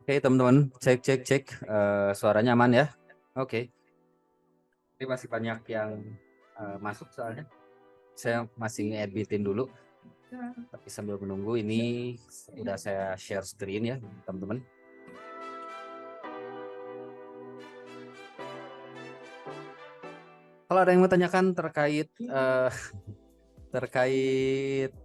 Oke teman-teman, cek cek cek. Suaranya aman ya? Oke. Ini masih banyak yang masuk soalnya. Saya masih nge-editin dulu. Tapi sambil menunggu ini udah saya share screen ya teman-teman. Kalau ada yang mau tanyakan terkait terkait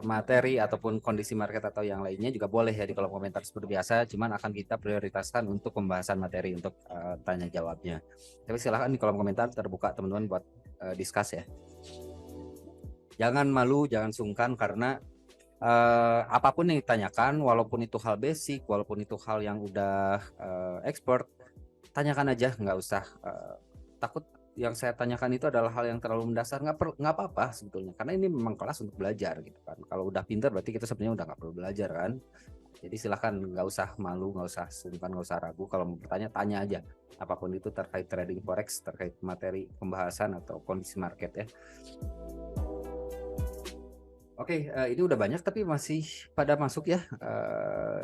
materi ataupun kondisi market atau yang lainnya juga boleh ya di kolom komentar seperti biasa. Cuman akan kita prioritaskan untuk pembahasan materi untuk tanya jawabnya. Tapi silahkan di kolom komentar terbuka teman-teman buat discuss ya. Jangan malu, jangan sungkan karena apapun yang ditanyakan, walaupun itu hal basic, walaupun itu hal yang udah expert, tanyakan aja, nggak usah takut. Yang saya tanyakan itu adalah hal yang terlalu mendasar, nggak apa-apa sebetulnya, karena ini memang kelas untuk belajar gitu kan. Kalau udah pinter berarti kita sebenarnya udah nggak perlu belajar kan. Jadi silahkan, nggak usah malu, nggak usah sungkan, nggak usah ragu. Kalau mau bertanya, tanya aja. Apapun itu terkait trading forex, terkait materi pembahasan atau kondisi market ya. Oke, ini udah banyak tapi masih pada masuk ya.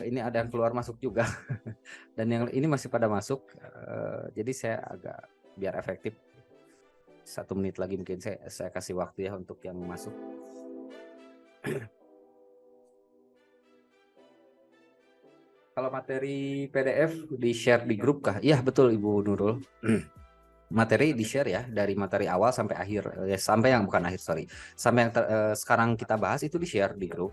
Ini ada yang keluar masuk juga. Dan yang ini masih pada masuk. Jadi saya agak biar efektif 1 menit lagi mungkin saya kasih waktu ya untuk yang masuk. Kalau materi PDF di share di grup kah? Iya betul Ibu Nurul. Materi di share ya dari materi awal sampai akhir ya, sampai yang bukan akhir sorry, sampai yang sekarang kita bahas itu di share di grup.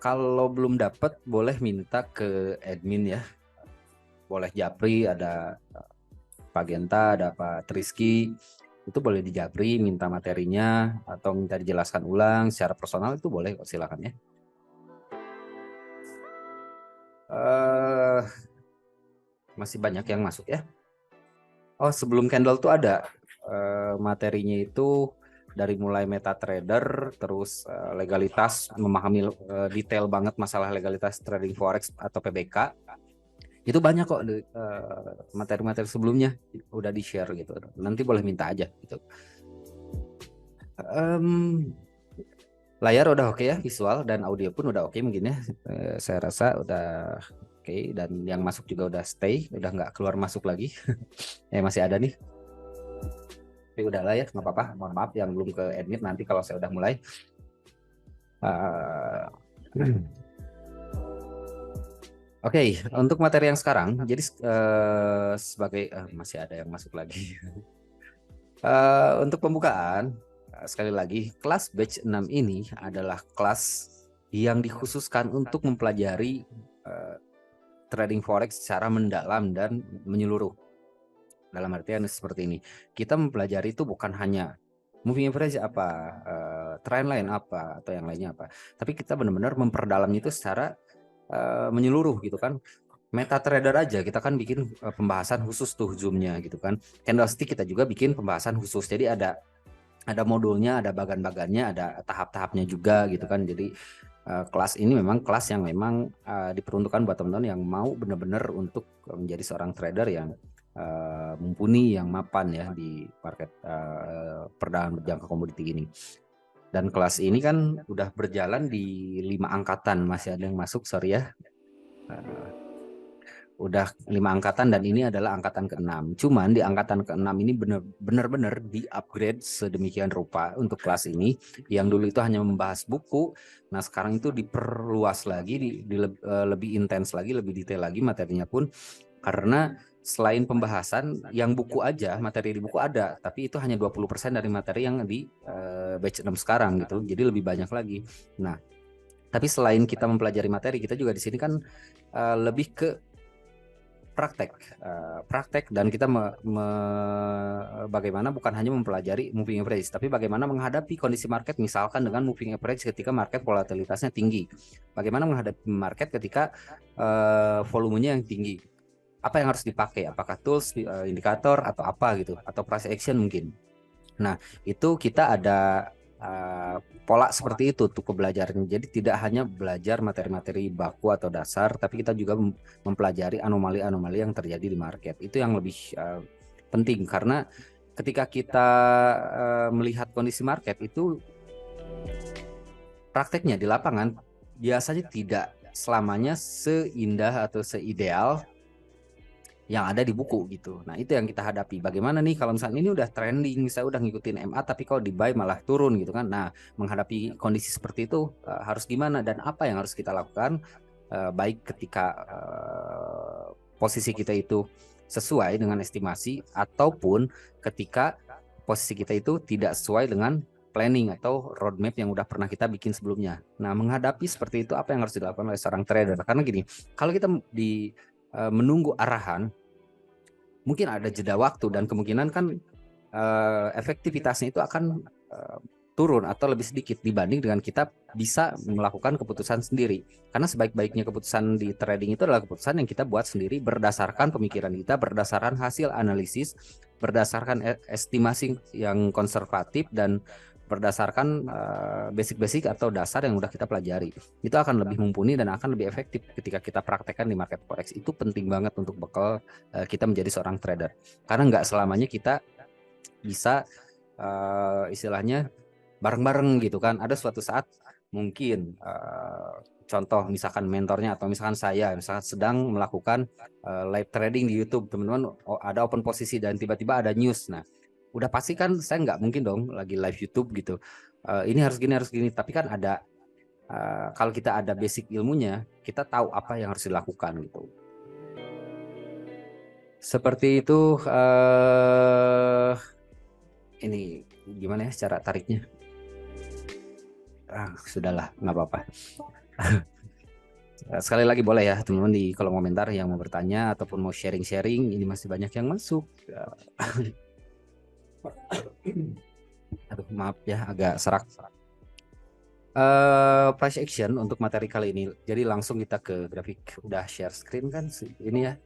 Kalau belum dapat boleh minta ke admin ya, boleh Japri, ada Pak Genta, ada Pak Triski, itu boleh di Japri minta materinya atau minta dijelaskan ulang secara personal, itu boleh kok, silakan ya. Masih banyak yang masuk ya. Oh, sebelum candle tuh ada materinya itu dari mulai MetaTrader, terus legalitas, memahami detail banget masalah legalitas trading forex atau PBK. Itu banyak kok materi-materi sebelumnya udah di share gitu. Nanti boleh minta aja gitu. Layar udah oke ya, visual dan audio pun udah oke mungkin ya. Saya rasa udah oke, dan yang masuk juga udah stay, udah nggak keluar masuk lagi. Masih ada nih. Tapi udahlah ya, nggak apa-apa. Mohon maaf yang belum ke admit, nanti kalau saya udah mulai. Oke, untuk materi yang sekarang, jadi sebagai masih ada yang masuk lagi. Untuk pembukaan, sekali lagi, kelas batch 6 ini adalah kelas yang dikhususkan untuk mempelajari trading forex secara mendalam dan menyeluruh. Dalam artian seperti ini, kita mempelajari itu bukan hanya moving average apa, trendline apa, atau yang lainnya apa, tapi kita benar-benar memperdalamnya itu secara menyeluruh gitu kan. MetaTrader aja kita kan bikin pembahasan khusus tuh zoomnya gitu kan. Candlestick kita juga bikin pembahasan khusus. Jadi ada modulnya, ada bagan-bagannya, ada tahap-tahapnya juga gitu kan. Jadi kelas ini memang kelas yang memang diperuntukkan buat teman-teman yang mau benar-benar untuk menjadi seorang trader yang mumpuni, yang mapan ya di market perdagangan berjangka komoditi ini. Dan kelas ini kan udah berjalan di 5 angkatan, masih ada yang masuk, sorry ya. Udah 5 angkatan dan ini adalah angkatan ke-6. Cuman di angkatan ke-6 ini benar-benar di-upgrade sedemikian rupa untuk kelas ini. Yang dulu itu hanya membahas buku, nah sekarang itu diperluas lagi, lebih intens lagi, lebih detail lagi materinya pun. Karena selain pembahasan yang buku aja, materi di buku ada, tapi itu hanya 20% dari materi yang di batch 6 sekarang gitu. Jadi lebih banyak lagi. Nah, tapi selain kita mempelajari materi, kita juga di sini kan lebih ke praktek, dan kita bagaimana bukan hanya mempelajari moving average, tapi bagaimana menghadapi kondisi market, misalkan dengan moving average ketika market volatilitasnya tinggi, bagaimana menghadapi market ketika volumenya yang tinggi, apa yang harus dipakai, apakah tools, indikator atau apa gitu, atau price action mungkin. Nah, itu kita ada pola seperti itu untuk pembelajarannya. Jadi tidak hanya belajar materi-materi baku atau dasar, tapi kita juga mempelajari anomali-anomali yang terjadi di market. Itu yang lebih penting, karena ketika kita melihat kondisi market itu prakteknya di lapangan biasanya tidak selamanya seindah atau seideal yang ada di buku gitu. Nah, itu yang kita hadapi. Bagaimana nih kalau misalnya ini udah trending, saya udah ngikutin MA tapi kalau di buy malah turun gitu kan. Nah, menghadapi kondisi seperti itu harus gimana dan apa yang harus kita lakukan baik ketika posisi kita itu sesuai dengan estimasi ataupun ketika posisi kita itu tidak sesuai dengan planning atau roadmap yang udah pernah kita bikin sebelumnya. Nah, menghadapi seperti itu apa yang harus dilakukan oleh seorang trader? Karena gini, kalau kita menunggu arahan, mungkin ada jeda waktu dan kemungkinan kan efektivitasnya itu akan turun atau lebih sedikit dibanding dengan kita bisa melakukan keputusan sendiri. Karena sebaik-baiknya keputusan di trading itu adalah keputusan yang kita buat sendiri berdasarkan pemikiran kita, berdasarkan hasil analisis, berdasarkan estimasi yang konservatif dan berdasarkan basic-basic atau dasar yang udah kita pelajari. Itu akan lebih mumpuni dan akan lebih efektif ketika kita praktekkan di market forex. Itu penting banget untuk bekal kita menjadi seorang trader. Karena nggak selamanya kita bisa istilahnya bareng-bareng gitu kan. Ada suatu saat mungkin contoh misalkan mentornya atau misalkan saya misalkan sedang melakukan live trading di YouTube, teman-teman ada open posisi dan tiba-tiba ada news. Nah, udah pasti kan saya nggak mungkin dong lagi live YouTube gitu. Ini harus gini, tapi kan ada kalau kita ada basic ilmunya, kita tahu apa yang harus dilakukan gitu. Seperti itu. Ini gimana ya cara tariknya? Sudahlah, nggak apa-apa. Sekali lagi boleh ya teman-teman di kolom komentar yang mau bertanya ataupun mau sharing-sharing. Ini masih banyak yang masuk. Aduh, maaf ya agak serak. Price action untuk materi kali ini. Jadi langsung kita ke grafik. Udah share screen kan ini ya?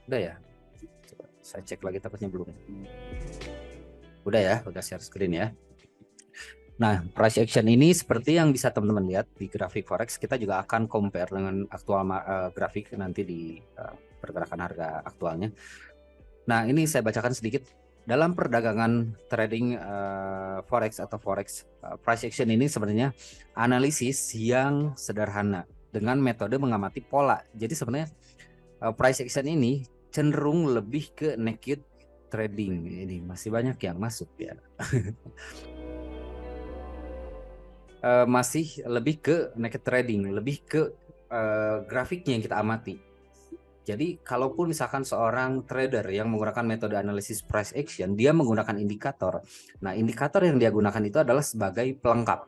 Udah ya? Coba saya cek lagi takutnya belum. Udah ya, udah share screen ya. Nah, price action ini seperti yang bisa teman-teman lihat di grafik forex, kita juga akan compare dengan aktual grafik nanti di pergerakan harga aktualnya. Nah, ini saya bacakan sedikit. Dalam perdagangan trading forex atau forex price action ini sebenarnya analisis yang sederhana dengan metode mengamati pola. Jadi sebenarnya price action ini cenderung lebih ke naked trading. Ini masih banyak yang masuk ya. Masih lebih ke naked trading, lebih ke grafiknya yang kita amati. Jadi kalaupun misalkan seorang trader yang menggunakan metode analisis price action, dia menggunakan indikator. Nah, indikator yang dia gunakan itu adalah sebagai pelengkap.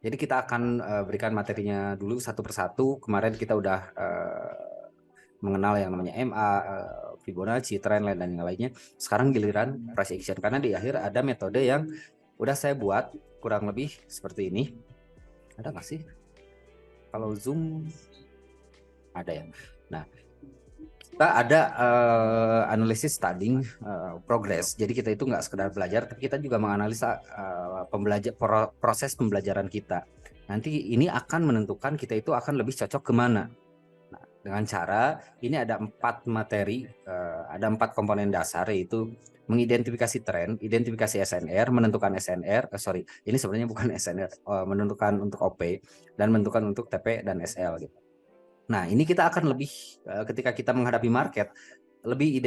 Jadi kita akan berikan materinya dulu satu persatu. Kemarin kita udah mengenal yang namanya MA, Fibonacci, trendline dan yang lainnya. Sekarang giliran price action karena di akhir ada metode yang udah saya buat kurang lebih seperti ini. Ada nggak sih? Kalau Zoom ada ya. Nah, kita ada analisis studying progress. Jadi kita itu nggak sekedar belajar, tapi kita juga menganalisa proses pembelajaran kita. Nanti ini akan menentukan kita itu akan lebih cocok kemana. Nah, dengan cara ini ada 4 materi, ada 4 komponen dasar, yaitu mengidentifikasi tren, identifikasi SNR, menentukan SNR, ini sebenarnya bukan SNR, menentukan untuk OP dan menentukan untuk TP dan SL gitu. Nah, ini kita akan lebih ketika kita menghadapi market lebih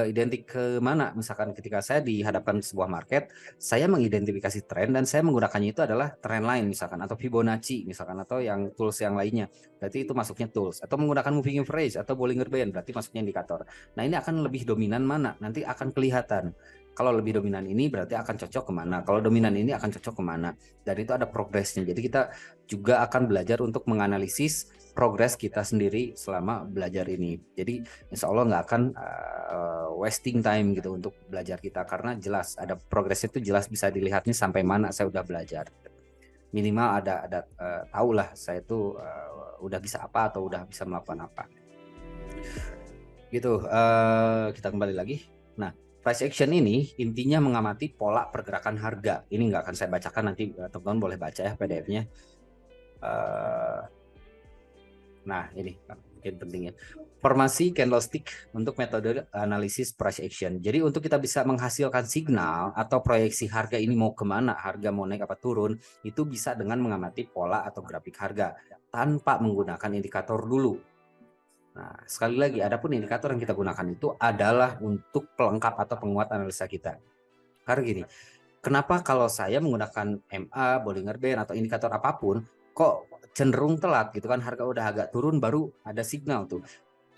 identik ke mana. Misalkan ketika saya dihadapkan sebuah market, saya mengidentifikasi tren dan saya menggunakannya itu adalah trend line misalkan atau Fibonacci misalkan atau yang tools yang lainnya. Berarti itu masuknya tools atau menggunakan moving average atau Bollinger Band berarti masuknya indikator. Nah, ini akan lebih dominan mana? Nanti akan kelihatan. Kalau lebih dominan ini berarti akan cocok kemana. Kalau dominan ini akan cocok kemana. Dan itu ada progresnya. Jadi kita juga akan belajar untuk menganalisis progres kita sendiri selama belajar ini. Jadi insya Allah nggak akan wasting time gitu untuk belajar kita karena jelas ada progresnya itu jelas bisa dilihatnya sampai mana saya udah belajar. Minimal ada tahulah saya itu udah bisa apa atau udah bisa melakukan apa. Gitu. Kita kembali lagi. Nah, price action ini intinya mengamati pola pergerakan harga. Ini nggak akan saya bacakan, nanti teman-teman boleh baca ya PDF-nya. Nah, ini mungkin pentingnya. Formasi candlestick untuk metode analisis price action. Jadi untuk kita bisa menghasilkan signal atau proyeksi harga ini mau kemana, harga mau naik apa turun, itu bisa dengan mengamati pola atau grafik harga tanpa menggunakan indikator dulu. Nah, sekali lagi, adapun indikator yang kita gunakan itu adalah untuk pelengkap atau penguat analisa kita. Karena gini, kenapa kalau saya menggunakan MA, Bollinger Band atau indikator apapun, kok cenderung telat gitu kan, harga udah agak turun baru ada signal tuh.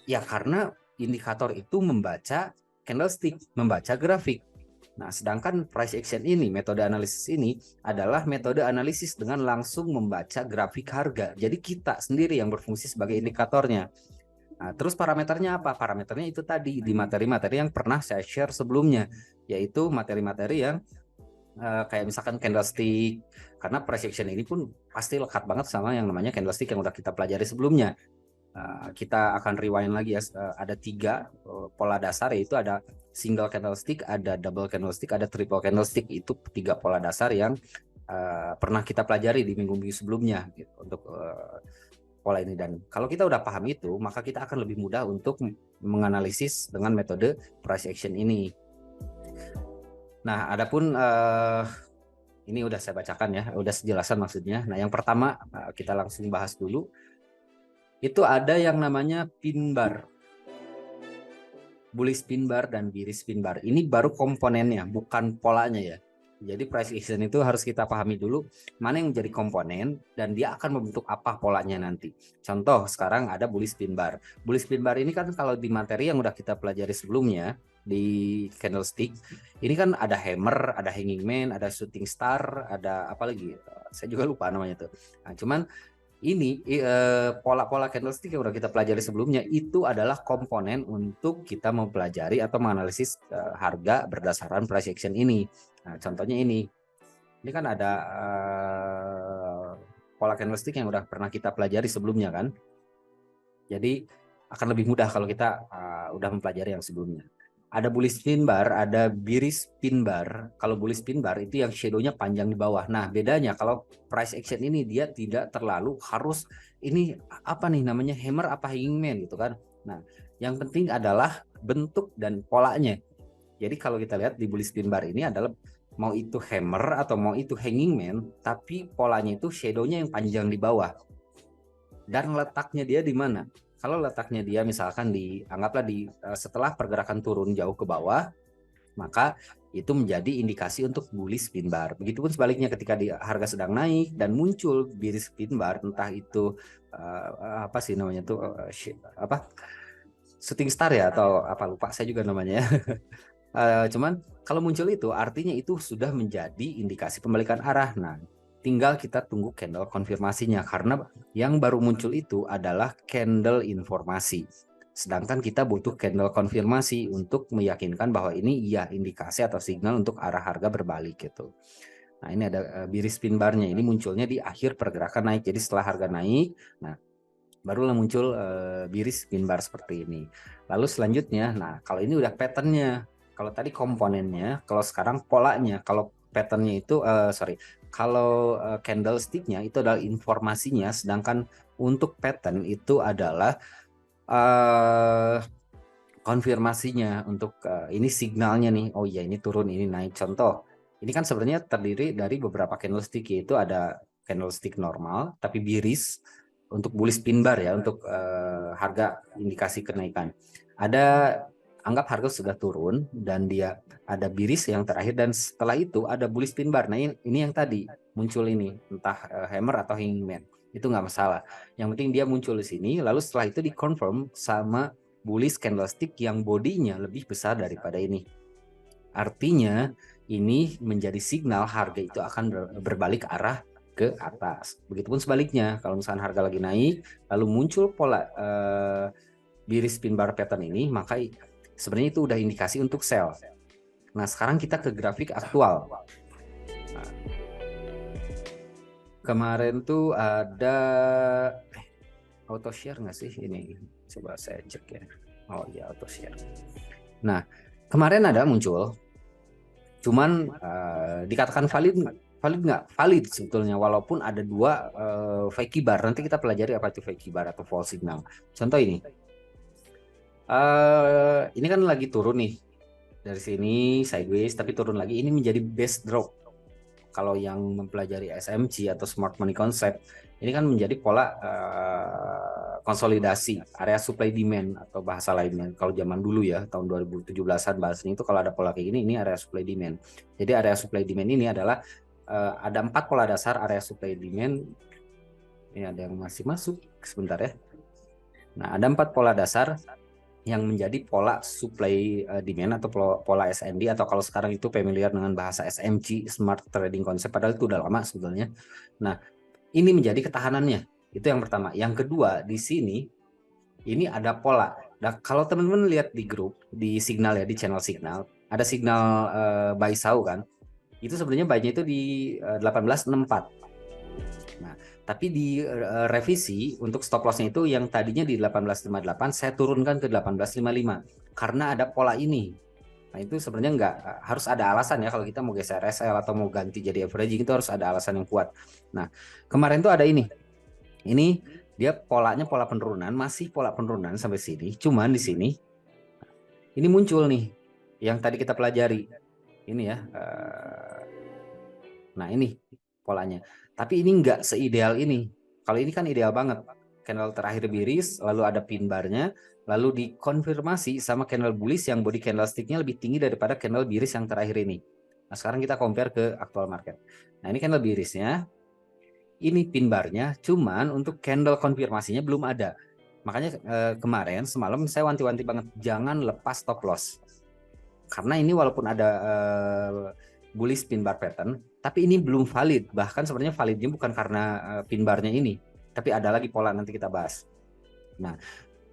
Ya karena indikator itu membaca candlestick, membaca grafik. Nah, sedangkan price action ini, metode analisis ini adalah metode analisis dengan langsung membaca grafik harga. Jadi kita sendiri yang berfungsi sebagai indikatornya. Nah, terus parameternya apa? Parameternya itu tadi di materi-materi yang pernah saya share sebelumnya, yaitu materi-materi yang kayak misalkan candlestick, karena price action ini pun pasti lekat banget sama yang namanya candlestick yang udah kita pelajari sebelumnya. Kita akan rewind lagi ya, ada 3 pola dasar, yaitu ada single candlestick, ada double candlestick, ada triple candlestick. Itu 3 pola dasar yang pernah kita pelajari di minggu-minggu sebelumnya gitu, untuk pola ini. Dan kalau kita udah paham itu, maka kita akan lebih mudah untuk menganalisis dengan metode price action ini. Nah, adapun ini udah saya bacakan ya, udah sejelasan maksudnya. Nah, yang pertama kita langsung bahas dulu. Itu ada yang namanya pin bar, bullish pin bar dan bearish pin bar. Ini baru komponennya, bukan polanya ya. Jadi price action itu harus kita pahami dulu mana yang menjadi komponen dan dia akan membentuk apa polanya nanti. Contoh sekarang ada bullish pin bar. Bullish pin bar ini kan kalau di materi yang udah kita pelajari sebelumnya di candlestick, ini kan ada hammer, ada hanging man, ada shooting star, ada apa lagi? Saya juga lupa namanya tuh. Nah, cuman ini pola-pola candlestick yang udah kita pelajari sebelumnya itu adalah komponen untuk kita mempelajari atau menganalisis harga berdasarkan price action ini. Nah, contohnya ini kan ada pola candlestick yang udah pernah kita pelajari sebelumnya kan. Jadi akan lebih mudah kalau kita udah mempelajari yang sebelumnya. Ada bullish pin bar, ada bearish pin bar. Kalau bullish pin bar itu yang shadow-nya panjang di bawah. Nah, bedanya kalau price action ini dia tidak terlalu harus ini apa nih namanya hammer apa hanging man gitu kan. Nah, yang penting adalah bentuk dan polanya. Jadi kalau kita lihat di bullish pin bar ini adalah mau itu hammer atau mau itu hanging man, tapi polanya itu shadow-nya yang panjang di bawah. Dan letaknya dia di mana? Kalau letaknya dia misalkan anggaplah setelah pergerakan turun jauh ke bawah, maka itu menjadi indikasi untuk bullish pin bar. Begitupun sebaliknya ketika harga sedang naik dan muncul bearish pin bar, entah itu apa sih namanya tuh apa shooting star ya atau apa lupa saya juga namanya ya. Cuman kalau muncul itu artinya itu sudah menjadi indikasi pembalikan arah. Nah, tinggal kita tunggu candle konfirmasinya karena yang baru muncul itu adalah candle informasi. Sedangkan kita butuh candle konfirmasi untuk meyakinkan bahwa ini ya indikasi atau signal untuk arah harga berbalik gitu. Nah, ini ada bearish pin barnya. Ini munculnya di akhir pergerakan naik. Jadi setelah harga naik, nah barulah muncul bearish pin bar seperti ini. Lalu selanjutnya, nah kalau ini udah patternnya. Kalau tadi komponennya, kalau sekarang polanya. Kalau patternnya itu, kalau candlesticknya itu adalah informasinya, sedangkan untuk pattern itu adalah konfirmasinya untuk ini signalnya nih. Oh iya ini turun, ini naik. Contoh, ini kan sebenarnya terdiri dari beberapa candlestick, yaitu ada candlestick normal tapi bearish untuk bullish pin bar ya, untuk harga indikasi kenaikan. Ada anggap harga sudah turun dan dia ada bearish yang terakhir, dan setelah itu ada bullish pin bar. Nah ini yang tadi muncul ini, entah hammer atau hanging man, itu nggak masalah. Yang penting dia muncul di sini, lalu setelah itu dikonfirm sama bullish candlestick yang bodinya lebih besar daripada ini. Artinya ini menjadi signal harga itu akan berbalik arah ke atas. Begitupun sebaliknya, kalau misalnya harga lagi naik lalu muncul pola bearish pin bar pattern ini, maka sebenarnya itu udah indikasi untuk sell. Nah, sekarang kita ke grafik aktual. Nah, kemarin tuh ada auto share nggak sih ini? Coba saya cek ya. Oh iya, auto share. Nah, kemarin ada muncul, cuman dikatakan valid nggak? Valid sebetulnya, walaupun ada dua fake bar. Nanti kita pelajari apa itu fake bar atau false signal. Contoh ini. Ini kan lagi turun nih. Dari sini sideways tapi turun lagi. Ini menjadi base drop. Kalau yang mempelajari SMC atau Smart Money Concept, ini kan menjadi pola konsolidasi area supply demand atau bahasa lainnya. Kalau zaman dulu ya, tahun 2017-an bahasanya itu kalau ada pola kayak ini area supply demand. Jadi area supply demand ini adalah ada 4 pola dasar area supply demand. Ini ada yang masih masuk sebentar ya. Nah, ada 4 pola dasar yang menjadi pola supply demand atau pola SND, atau kalau sekarang itu familiar dengan bahasa SMC, Smart Trading Concept, padahal itu udah lama sebetulnya. Nah, ini menjadi ketahanannya. Itu yang pertama. Yang kedua, di sini ini ada pola. Nah, kalau teman-teman lihat di grup, di signal ya, di channel signal, ada signal buy sell kan. Itu sebenarnya buy-nya itu di 1864. Nah, tapi di revisi untuk stop loss-nya itu yang tadinya di 1858 saya turunkan ke 1855 karena ada pola ini. Nah, itu sebenarnya nggak harus ada alasan ya, kalau kita mau geser SL atau mau ganti jadi averaging itu harus ada alasan yang kuat. Nah, kemarin tuh ada ini. Ini dia polanya pola penurunan, masih pola penurunan sampai sini. Cuman di sini ini muncul nih yang tadi kita pelajari. Ini ya. Nah, ini polanya. Tapi ini nggak seideal ini. Kalau ini kan ideal banget. Candle terakhir biris, lalu ada pin barnya, lalu dikonfirmasi sama candle bullish yang body candlesticknya lebih tinggi daripada candle biris yang terakhir ini. Nah, sekarang kita compare ke actual market. Nah, ini candle birisnya, ini pin barnya, cuman untuk candle konfirmasinya belum ada. Makanya kemarin semalam saya wanti-wanti banget, jangan lepas stop loss. Karena ini walaupun ada bullish pin bar pattern, tapi ini belum valid. Bahkan sebenarnya validnya bukan karena pin barnya ini, tapi ada lagi pola, nanti kita bahas. Nah,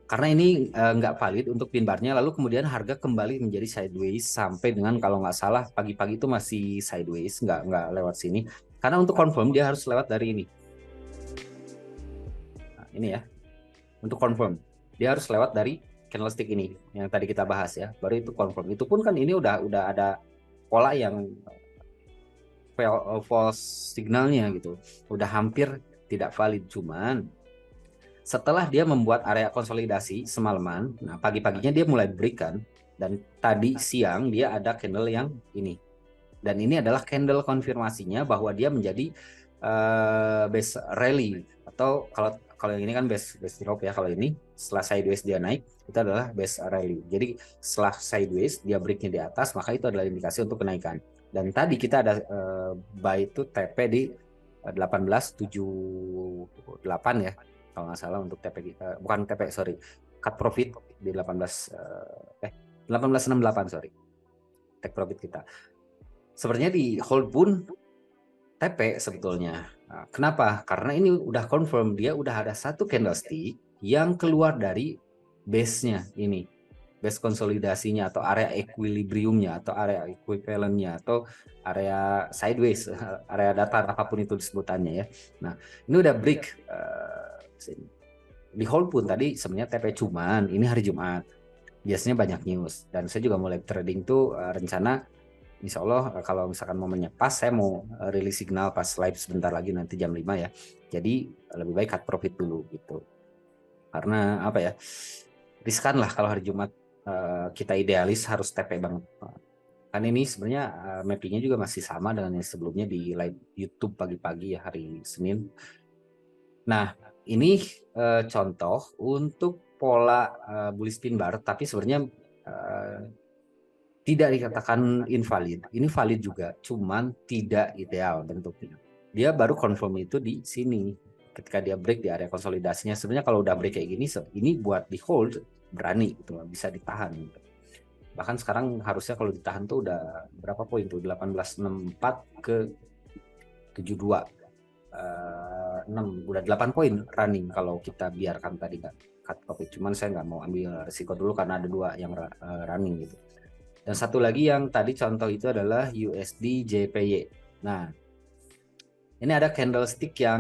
karena ini nggak valid untuk pin barnya, lalu kemudian harga kembali menjadi sideways sampai dengan kalau nggak salah pagi-pagi itu masih sideways, nggak lewat sini. Karena untuk confirm dia harus lewat dari ini. Nah, ini ya, untuk confirm dia harus lewat dari candlestick ini yang tadi kita bahas ya, baru itu confirm. Itu pun kan ini udah ada pola yang false signalnya gitu, udah hampir tidak valid. Cuman setelah dia membuat area konsolidasi semalaman, nah pagi-paginya dia mulai break kan, dan tadi siang dia ada candle yang ini, dan ini adalah candle konfirmasinya bahwa dia menjadi base rally, atau kalau yang ini kan base drop ya. Kalau ini setelah sideways dia naik, itu adalah base rally. Jadi setelah sideways dia breaknya di atas, maka itu adalah indikasi untuk kenaikan. Dan tadi kita ada buy itu TP di 1878 ya, kalau nggak salah untuk TP, bukan TP sorry, cut profit di 1868 sorry, take profit kita. Sebenarnya di hold pun TP sebetulnya. Nah, kenapa? Karena ini udah confirm, dia udah ada satu candlestick yang keluar dari base-nya ini, base konsolidasinya atau area equilibriumnya atau area equivalentnya atau area sideways, area datar apapun itu disebutannya ya. Nah, ini udah break di hold pun tadi sebenarnya TP, cuman ini hari Jumat biasanya banyak news, dan saya juga mulai trading tuh rencana Insya Allah kalau misalkan momennya pas, saya mau rilis signal pas live sebentar lagi nanti jam 5 ya. Jadi lebih baik cut profit dulu gitu. Karena apa ya, riskan lah kalau hari Jumat kita idealis harus TP banget. Kan ini sebenarnya mappingnya juga masih sama dengan yang sebelumnya di live YouTube pagi-pagi ya hari Senin. Nah, ini contoh untuk pola bullish pin bar, tapi sebenarnya tidak dikatakan invalid. Ini valid juga, cuman tidak ideal bentuknya. Dia baru confirm itu di sini ketika dia break di area konsolidasinya. Sebenarnya kalau udah break kayak gini, ini buat di hold berani gitu, bisa ditahan gitu. Bahkan sekarang harusnya kalau ditahan tuh udah berapa poin tuh, 1864 ke 72, 6, udah 8 poin running kalau kita biarkan tadi nggak cut profit. Cuman saya nggak mau ambil risiko dulu karena ada 2 yang running gitu. Dan satu lagi yang tadi contoh itu adalah USD JPY. Nah, ini ada candlestick yang,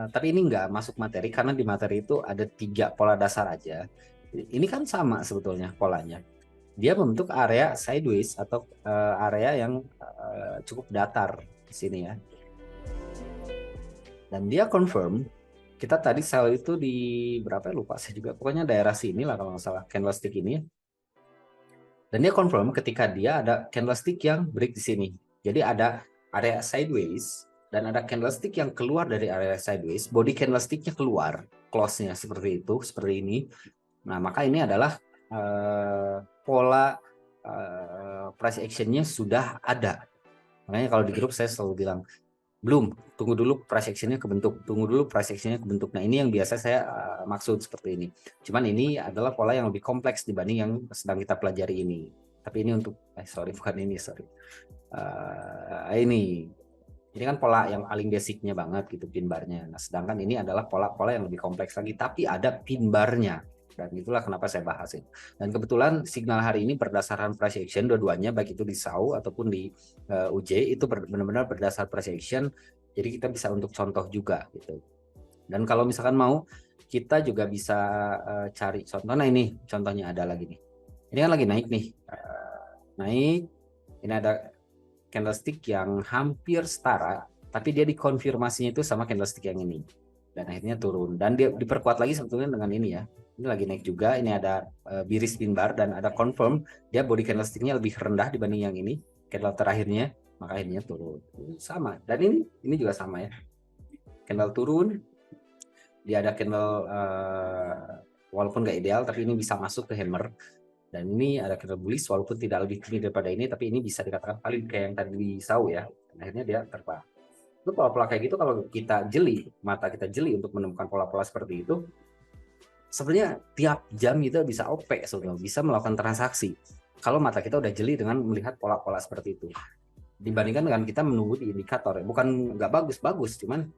tapi ini nggak masuk materi karena di materi itu ada 3 pola dasar aja. Ini kan sama sebetulnya polanya. Dia membentuk area sideways atau area yang cukup datar di sini ya. dan dia confirm. Kita tadi sell itu di berapa ya, lupa saya juga, pokoknya daerah sini lah kalau nggak salah candlestick ini. Dan dia confirm ketika dia ada candlestick yang break di sini. Jadi ada area sideways dan ada candlestick yang keluar dari area sideways, body candlesticknya keluar, close-nya seperti itu, seperti ini. Nah, maka ini adalah pola price action-nya sudah ada. Makanya kalau di grup saya selalu bilang, belum, tunggu dulu price action-nya kebentuk, tunggu dulu price action-nya kebentuk. Nah, ini yang biasa saya maksud seperti ini. Cuman ini adalah pola yang lebih kompleks dibanding yang sedang kita pelajari ini. Tapi ini untuk, sorry, bukan ini, sorry. Ini kan pola yang paling basicnya banget gitu, pin bar-nya. Nah, sedangkan ini adalah pola-pola yang lebih kompleks lagi, tapi ada pin bar-nya. Dan itulah kenapa saya bahas ini. Dan kebetulan signal hari ini berdasarkan price action, dua-duanya baik itu di SAU ataupun di UJ itu benar-benar berdasar price action. Jadi kita bisa untuk contoh juga gitu. Dan kalau misalkan mau, kita juga bisa cari contoh. Nah, ini contohnya ada lagi nih. Ini kan lagi naik nih. Naik. Ini ada candlestick yang hampir setara, tapi dia dikonfirmasinya itu sama candlestick yang ini. Dan akhirnya turun. Dan dia diperkuat lagi sebetulnya dengan ini ya. Ini lagi naik juga. Ini ada biris pin bar dan ada confirm. Dia body candlesticknya lebih rendah dibanding yang ini. Candle terakhirnya, maka akhirnya turun. Sama. Dan ini juga sama ya. Candle turun. Dia ada candle walaupun nggak ideal, tapi ini bisa masuk ke hammer. Dan ini ada candle bullish walaupun tidak lebih tinggi daripada ini, tapi ini bisa dikatakan paling kayak yang tadi di SAU ya. Akhirnya dia terbang. Itu pola-pola kayak gitu kalau kita jeli, mata kita jeli untuk menemukan pola-pola seperti itu, sebenarnya tiap jam itu bisa OP, sebenarnya bisa melakukan transaksi. Kalau mata kita udah jeli dengan melihat pola-pola seperti itu, dibandingkan dengan kita menunggu di indikator. Bukan nggak bagus-bagus, cuman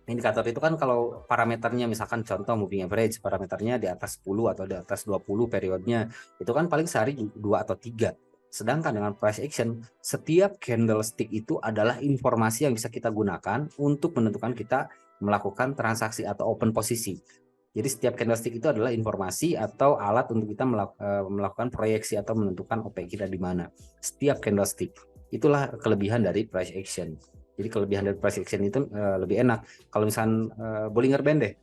indikator itu kan kalau parameternya misalkan contoh moving average, parameternya di atas 10 atau di atas 20 periodenya, itu kan paling sehari 2 atau 3. Sedangkan dengan price action, setiap candlestick itu adalah informasi yang bisa kita gunakan untuk menentukan kita melakukan transaksi atau open posisi. Jadi setiap candlestick itu adalah informasi atau alat untuk kita melakukan proyeksi atau menentukan OP kita di mana. Setiap candlestick. Itulah kelebihan dari price action. Jadi kelebihan dari price action itu lebih enak. Kalau misalkan Bollinger Band deh,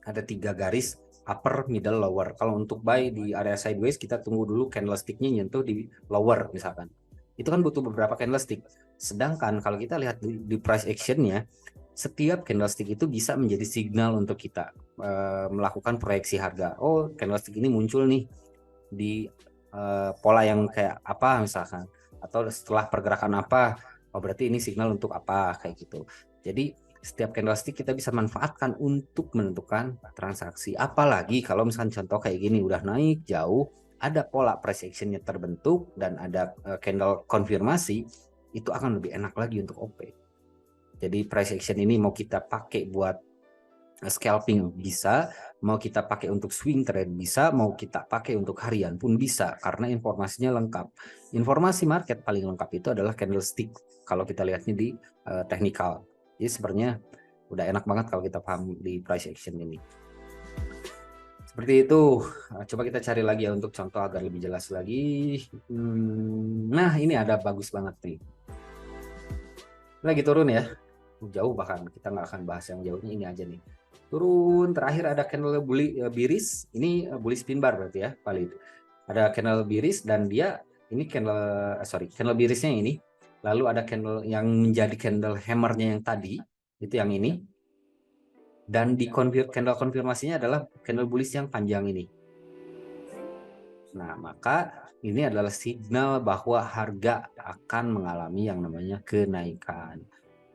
ada 3 garis upper, middle, lower. Kalau untuk buy di area sideways, kita tunggu dulu candlesticknya nyentuh di lower misalkan. Itu kan butuh beberapa candlestick. Sedangkan kalau kita lihat di price actionnya, setiap candlestick itu bisa menjadi signal untuk kita melakukan proyeksi harga. Oh, candlestick ini muncul nih di pola yang kayak apa misalkan, atau setelah pergerakan apa, oh berarti ini signal untuk apa, kayak gitu. Jadi setiap candlestick kita bisa manfaatkan untuk menentukan transaksi. Apalagi kalau misalkan contoh kayak gini udah naik jauh, ada pola price action-nya terbentuk dan ada candle konfirmasi, itu akan lebih enak lagi untuk OP. Jadi price action ini mau kita pakai buat scalping bisa, mau kita pakai untuk swing trade bisa, mau kita pakai untuk harian pun bisa, karena informasinya lengkap. Informasi market paling lengkap itu adalah candlestick kalau kita lihatnya di technical. Jadi sebenarnya udah enak banget kalau kita paham di price action ini. Seperti itu. Coba kita cari lagi ya untuk contoh agar lebih jelas lagi. Nah, ini ada bagus banget nih. Lagi turun ya, jauh, bahkan kita nggak akan bahas yang jauhnya, ini aja nih. Turun, terakhir ada candle biris, ini bullish pin bar berarti ya, valid. Ada candle biris dan dia ini candle birisnya ini, lalu ada candle yang menjadi candle hammernya yang tadi, itu yang ini, dan di candle konfirmasinya adalah candle bullish yang panjang ini. Nah, maka ini adalah signal bahwa harga akan mengalami yang namanya kenaikan.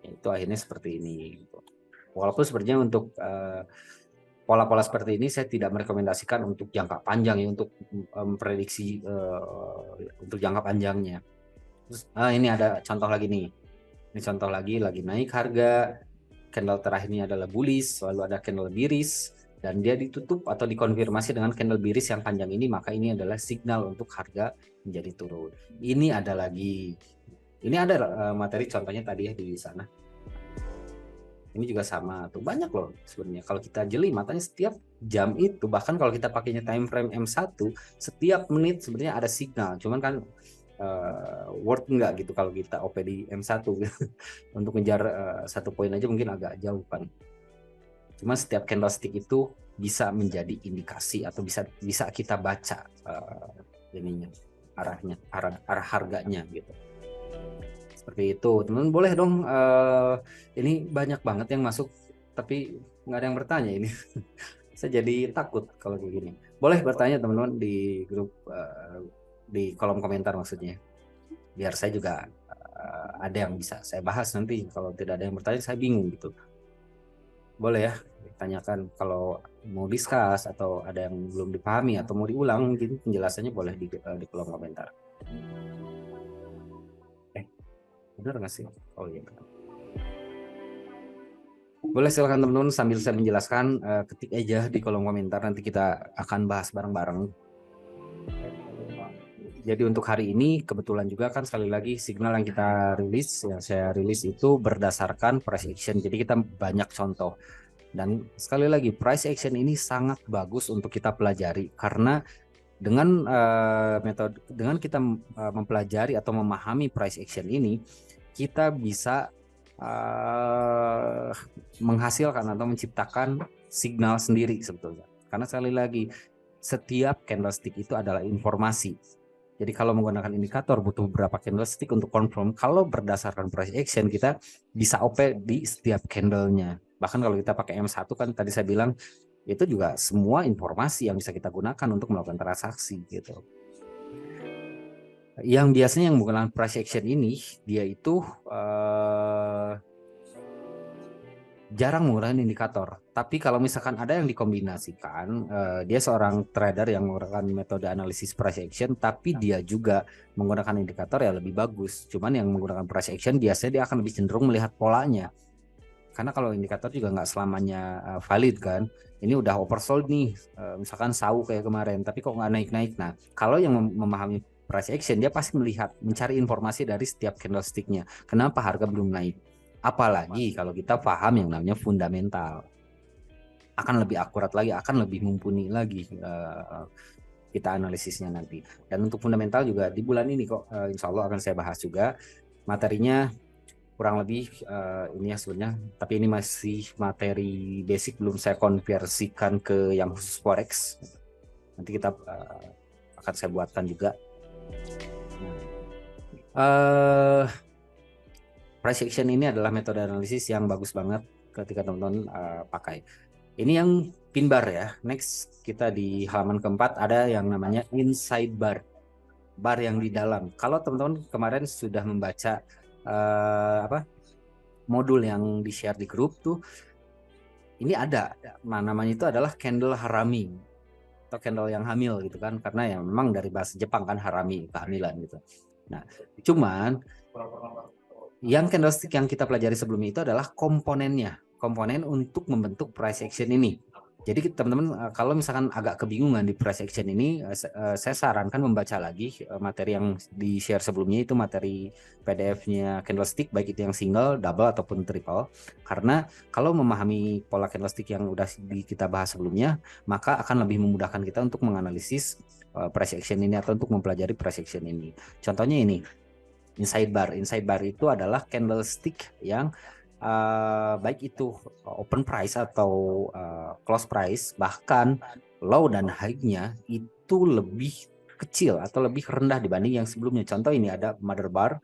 Itu akhirnya seperti ini. Walaupun sebenarnya untuk pola-pola seperti ini saya tidak merekomendasikan untuk jangka panjang ya, untuk memprediksi untuk jangka panjangnya. Terus ini ada contoh lagi nih. Ini contoh lagi naik harga, candle terakhirnya adalah bullish, lalu ada candle biris dan dia ditutup atau dikonfirmasi dengan candle biris yang panjang ini, maka ini adalah signal untuk harga menjadi turun. Ini ada lagi. Ini ada materi contohnya tadi ya di sana. Ini juga sama tuh, banyak loh sebenarnya. Kalau kita jeli matanya setiap jam itu, bahkan kalau kita pakainya time frame M1, setiap menit sebenarnya ada signal. Cuman kan worth nggak gitu kalau kita OP di M1 untuk ngejar 1 poin aja mungkin agak jauh kan. Cuma setiap candlestick itu bisa menjadi indikasi atau bisa kita baca ininya, arah harganya gitu. Seperti itu, teman boleh dong. Ini banyak banget yang masuk, tapi nggak ada yang bertanya ini. Saya jadi takut kalau kayak gini. Boleh bertanya teman-teman di grup, di kolom komentar maksudnya. Biar saya juga ada yang bisa saya bahas nanti. Kalau tidak ada yang bertanya, saya bingung gitu. Boleh ya, tanyakan kalau mau discuss atau ada yang belum dipahami atau mau diulang mungkin penjelasannya boleh di kolom komentar. Benar nggak sih? Oh iya. Boleh silakan teman-teman sambil saya menjelaskan, ketik aja di kolom komentar, nanti kita akan bahas bareng-bareng. Jadi untuk hari ini kebetulan juga kan sekali lagi signal yang kita rilis, yang saya rilis itu berdasarkan price action. Jadi kita banyak contoh. Dan sekali lagi price action ini sangat bagus untuk kita pelajari karena dengan metode dengan kita mempelajari atau memahami price action ini, kita bisa menghasilkan atau menciptakan signal sendiri sebetulnya. Karena sekali lagi setiap candlestick itu adalah informasi. Jadi kalau menggunakan indikator butuh beberapa candlestick untuk confirm. Kalau berdasarkan price action kita bisa OP di setiap candlenya. Bahkan kalau kita pakai M1 kan tadi saya bilang itu juga semua informasi yang bisa kita gunakan untuk melakukan transaksi gitu. Yang biasanya yang menggunakan price action ini dia itu jarang menggunakan indikator. Tapi kalau misalkan ada yang dikombinasikan, dia seorang trader yang menggunakan metode analisis price action, tapi dia juga menggunakan indikator ya lebih bagus. Cuman yang menggunakan price action biasanya dia akan lebih cenderung melihat polanya. Karena kalau indikator juga nggak selamanya valid kan. Ini udah oversold nih, misalkan SAU kayak kemarin, tapi kok nggak naik-naik. Nah, kalau yang memahami price action, dia pasti mencari informasi dari setiap candlesticknya. Kenapa harga belum naik? Apalagi kalau kita paham yang namanya fundamental, akan lebih akurat lagi, akan lebih mumpuni lagi kita analisisnya nanti. Dan untuk fundamental juga di bulan ini kok insya Allah akan saya bahas juga materinya kurang lebih ini ya sebenarnya, tapi ini masih materi basic, belum saya konversikan ke yang khusus forex. Nanti kita akan saya buatkan juga. Price action ini adalah metode analisis yang bagus banget ketika teman-teman pakai. Ini yang pin bar ya. Next kita di halaman keempat ada yang namanya inside bar, bar yang di dalam. Kalau teman-teman kemarin sudah membaca modul yang di share di grup tuh, ini ada, namanya itu adalah candle harami atau candle yang hamil gitu kan, karena ya memang dari bahasa Jepang kan harami, kehamilan gitu. Nah, cuman yang candlestick yang kita pelajari sebelumnya itu adalah komponennya, komponen untuk membentuk price action ini. Jadi teman-teman kalau misalkan agak kebingungan di price action ini, saya sarankan membaca lagi materi yang di share sebelumnya, itu materi PDF-nya candlestick, baik itu yang single, double ataupun triple. Karena kalau memahami pola candlestick yang udah kita bahas sebelumnya, maka akan lebih memudahkan kita untuk menganalisis price action ini atau untuk mempelajari price action ini. Contohnya ini inside bar. Inside bar itu adalah candlestick yang baik itu open price atau close price, bahkan low dan high-nya itu lebih kecil atau lebih rendah dibanding yang sebelumnya. Contoh ini ada mother bar,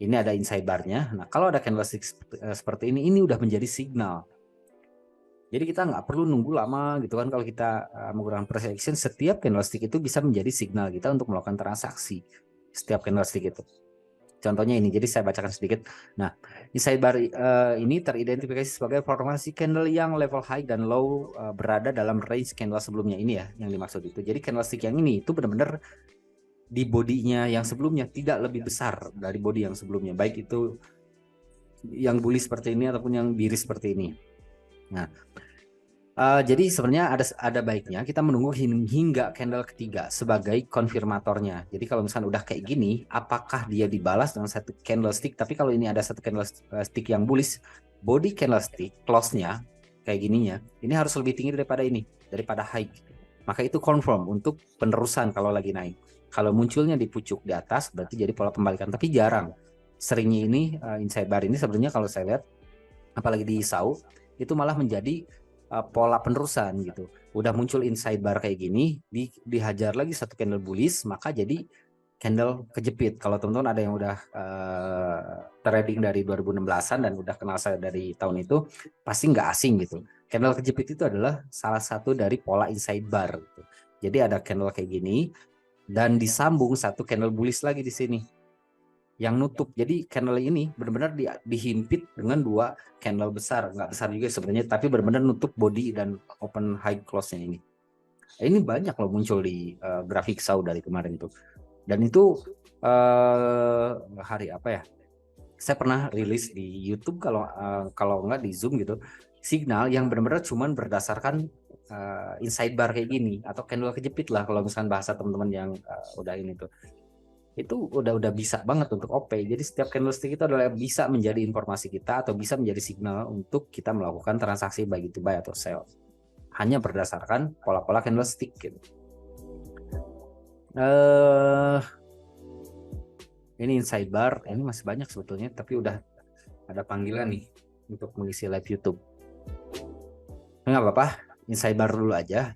ini ada inside bar-nya. Nah, kalau ada candlestick seperti ini udah menjadi signal. Jadi kita nggak perlu nunggu lama gitu kan. Kalau kita menggunakan price action, setiap candlestick itu bisa menjadi signal kita untuk melakukan transaksi. Setiap candlestick itu. Contohnya ini, jadi saya bacakan sedikit. Nah, inside bar ini teridentifikasi sebagai formasi candle yang level high dan low berada dalam range candle sebelumnya. Ini ya yang dimaksud itu. Jadi candlestick yang ini itu benar-benar di bodinya yang sebelumnya tidak lebih besar dari body yang sebelumnya. Baik itu yang bullish seperti ini ataupun yang bearish seperti ini. Nah, jadi sebenarnya ada baiknya kita menunggu hingga candle ketiga sebagai konfirmatornya. Jadi kalau misalnya udah kayak gini, apakah dia dibalas dengan satu candlestick? Tapi kalau ini ada satu candlestick yang bullish, body candlestick close-nya kayak gininya, ini harus lebih tinggi daripada ini, daripada high. Maka itu confirm untuk penerusan kalau lagi naik. Kalau munculnya di pucuk di atas berarti jadi pola pembalikan, tapi jarang. Seringnya ini inside bar ini sebenarnya kalau saya lihat apalagi di SAU itu malah menjadi pola penerusan gitu. Udah muncul inside bar kayak gini, dihajar lagi satu candle bullish, maka jadi candle kejepit. Kalau teman-teman ada yang udah trading dari 2016-an dan udah kenal saya dari tahun itu, pasti nggak asing gitu. Candle kejepit itu adalah salah satu dari pola inside bar gitu. Jadi ada candle kayak gini dan disambung satu candle bullish lagi di sini yang nutup. Jadi candle ini benar-benar dihimpit dengan dua candle besar, nggak besar juga sebenarnya, tapi benar-benar nutup body dan open high close-nya ini. Ini banyak loh muncul di grafik SAU dari kemarin tuh. Dan itu hari apa ya? Saya pernah rilis di YouTube kalau nggak di Zoom gitu, signal yang benar-benar cuman berdasarkan inside bar kayak gini atau candle kejepit lah kalau misalkan bahasa teman-teman yang udah ini tuh. Itu udah bisa banget untuk OP. Jadi setiap candlestick itu adalah bisa menjadi informasi kita atau bisa menjadi signal untuk kita melakukan transaksi baik itu buy atau sell. Hanya berdasarkan pola-pola candlestick gitu. Ini inside bar, ini masih banyak sebetulnya, tapi udah ada panggilan nih untuk mengisi live YouTube. Nggak apa-apa, inside bar dulu aja.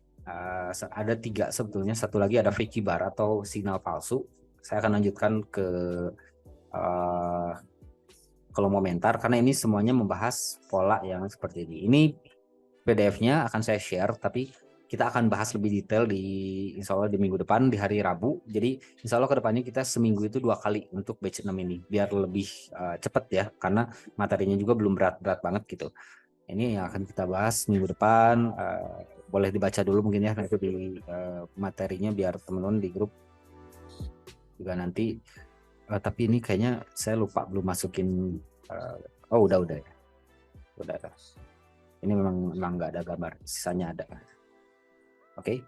Ada 3 sebetulnya, satu lagi ada fakey bar atau signal palsu. Saya akan lanjutkan ke kolom komentar karena ini semuanya membahas pola yang seperti ini. Ini PDF-nya akan saya share, tapi kita akan bahas lebih detail insya Allah di minggu depan di hari Rabu. Jadi insya Allah kedepannya kita seminggu itu 2 kali untuk batch 6 ini biar lebih cepat ya, karena materinya juga belum berat-berat banget gitu. Ini yang akan kita bahas minggu depan. Boleh dibaca dulu mungkin ya nanti di materinya biar teman-teman di grup juga nanti. Tapi ini kayaknya saya lupa belum masukin. Oh udah ya. Udah. Ini memang nggak ada gambar, sisanya ada. Oke,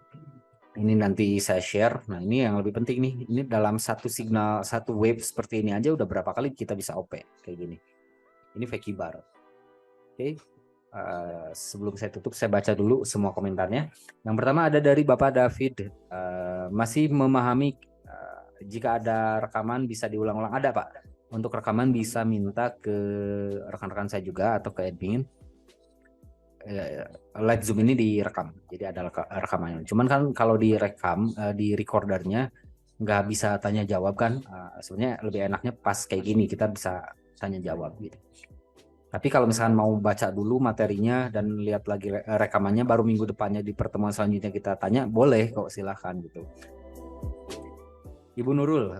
ini nanti saya share. Nah ini yang lebih penting nih. Ini dalam satu signal, satu wave seperti ini aja udah berapa kali kita bisa OP kayak gini. Ini fakey bar. Oke. Sebelum saya tutup, saya baca dulu semua komentarnya. Yang pertama ada dari Bapak David. Masih memahami jika ada rekaman bisa diulang-ulang? Ada Pak. Untuk rekaman bisa minta ke rekan-rekan saya juga atau ke admin. Live Zoom ini direkam, jadi ada rekamannya. Cuman kan kalau direkam di recordernya nggak bisa tanya jawab kan. Sebenarnya lebih enaknya pas kayak gini kita bisa tanya jawab gitu. Tapi kalau misalkan mau baca dulu materinya dan lihat lagi rekamannya baru minggu depannya di pertemuan selanjutnya kita tanya, boleh kok, silahkan gitu. Ibu Nurul,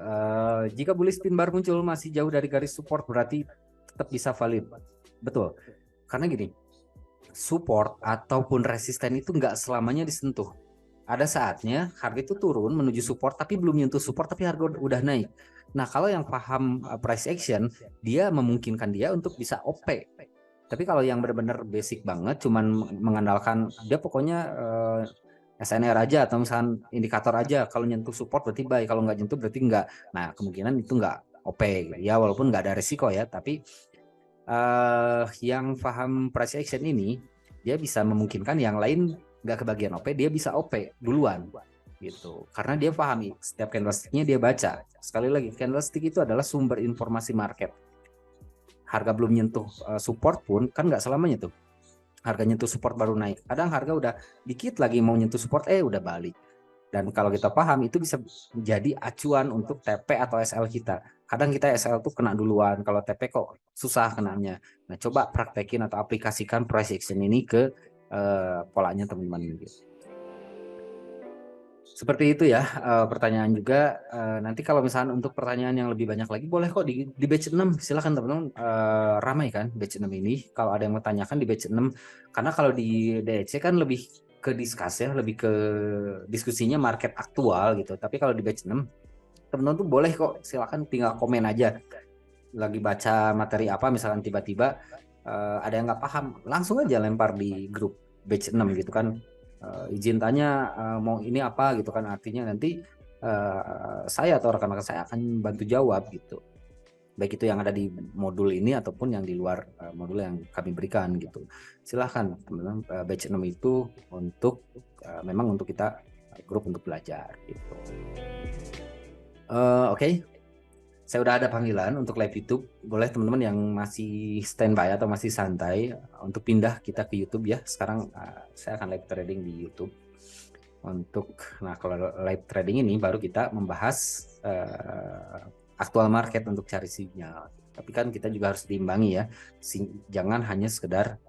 jika bullish pin bar muncul masih jauh dari garis support berarti tetap bisa valid. Betul, karena gini, support ataupun resisten itu nggak selamanya disentuh. Ada saatnya harga itu turun menuju support tapi belum menyentuh support tapi harga udah naik. Nah kalau yang paham price action, dia memungkinkan dia untuk bisa OP. Tapi kalau yang benar-benar basic banget, cuman mengandalkan dia pokoknya SNR aja atau misalkan indikator aja, kalau nyentuh support berarti buy, kalau nggak nyentuh berarti nggak. Nah kemungkinan itu nggak OP ya, walaupun nggak ada risiko ya, tapi yang paham price action ini dia bisa memungkinkan yang lain nggak kebagian OP, dia bisa OP duluan gitu, karena dia pahami setiap candlesticknya dia baca. Sekali lagi, candlestick itu adalah sumber informasi market. Harga belum nyentuh support pun kan nggak selamanya tuh harga nyentuh support baru naik, kadang harga udah dikit lagi mau nyentuh support udah balik. Dan kalau kita paham itu bisa menjadi acuan untuk TP atau SL kita. Kadang kita SL tuh kena duluan, kalau TP kok susah kenanya. Nah coba praktekin atau aplikasikan price action ini ke polanya teman-teman. Seperti itu ya pertanyaan juga. Nanti kalau misalnya untuk pertanyaan yang lebih banyak lagi boleh kok di batch 6. Silakan teman-teman, ramai kan batch 6 ini. Kalau ada yang mau tanyakan di batch 6, karena kalau di DEC kan lebih ke discuss ya, lebih ke diskusinya market aktual gitu. Tapi kalau di batch 6 teman-teman tuh boleh kok, silakan tinggal komen aja. Lagi baca materi apa misalkan tiba-tiba ada yang nggak paham, langsung aja lempar di grup batch 6 gitu kan. Izin tanya mau ini apa gitu kan, artinya nanti saya atau rekan-rekan saya akan bantu jawab gitu, baik itu yang ada di modul ini ataupun yang di luar modul yang kami berikan gitu. Silahkan teman-teman, batch 6 itu untuk memang untuk kita grup untuk belajar gitu. Oke, saya udah ada panggilan untuk live YouTube. Boleh teman-teman yang masih standby atau masih santai untuk pindah kita ke YouTube ya. Sekarang saya akan live trading di YouTube. Nah kalau live trading ini baru kita membahas aktual market untuk cari sinyal. Tapi kan kita juga harus diimbangi ya. Jangan hanya sekedar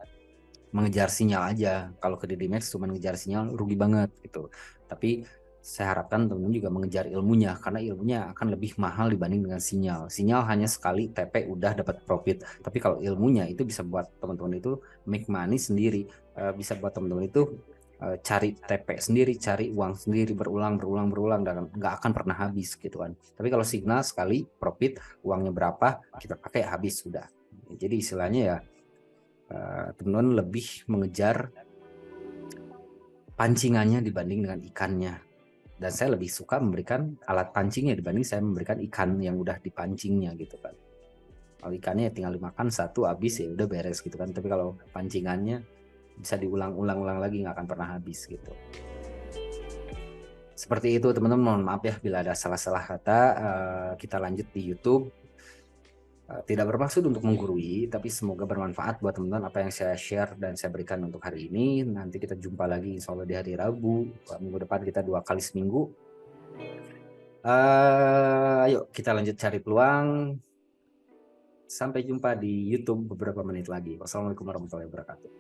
mengejar sinyal aja. Kalau ke DDMax cuma ngejar sinyal rugi banget gitu. Tapi saya harapkan teman-teman juga mengejar ilmunya karena ilmunya akan lebih mahal dibanding dengan sinyal. Sinyal hanya sekali TP udah dapat profit. Tapi kalau ilmunya itu bisa buat teman-teman itu make money sendiri, bisa buat teman-teman itu cari TP sendiri, cari uang sendiri berulang dan nggak akan pernah habis gitu kan. Tapi kalau signal sekali profit, uangnya berapa kita pakai habis sudah. Jadi istilahnya ya teman-teman lebih mengejar pancingannya dibanding dengan ikannya. Dan saya lebih suka memberikan alat pancingnya dibanding saya memberikan ikan yang udah dipancingnya gitu kan. Kalau ikannya tinggal dimakan satu habis ya udah beres gitu kan. Tapi kalau pancingannya bisa diulang-ulang lagi nggak akan pernah habis gitu. Seperti itu teman-teman, mohon maaf ya bila ada salah-salah kata. Kita lanjut di YouTube. Tidak bermaksud untuk menggurui, tapi semoga bermanfaat buat teman-teman apa yang saya share dan saya berikan untuk hari ini. Nanti kita jumpa lagi insya Allah di hari Rabu. Minggu depan kita 2 kali seminggu. Ayo kita lanjut cari peluang. Sampai jumpa di YouTube beberapa menit lagi. Wassalamualaikum warahmatullahi wabarakatuh.